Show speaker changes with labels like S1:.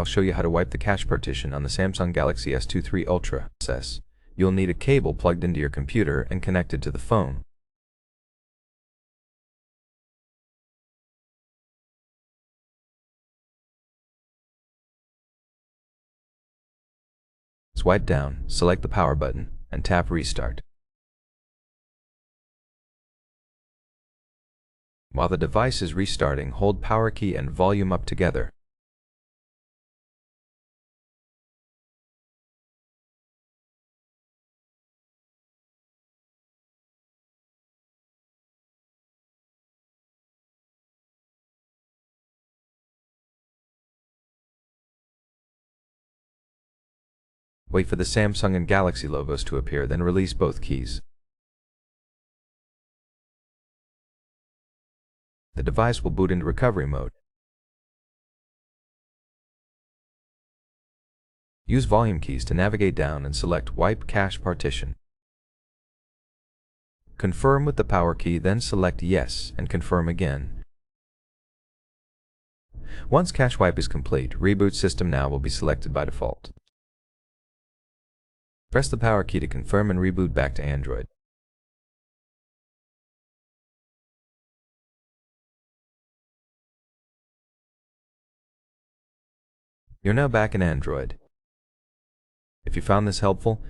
S1: I'll show you how to wipe the cache partition on the Samsung Galaxy S23 Ultra. You'll need a cable plugged into your computer and connected to the phone. Swipe down, select the power button, and tap Restart. While the device is restarting, hold power key and volume up together. Wait for the Samsung and Galaxy logos to appear, then release both keys. The device will boot into recovery mode. Use volume keys to navigate down and select Wipe Cache Partition. Confirm with the power key, then select Yes and confirm again. Once cache wipe is complete, Reboot System Now will be selected by default. Press the power key to confirm and reboot back to Android. You're now back in Android. If you found this helpful,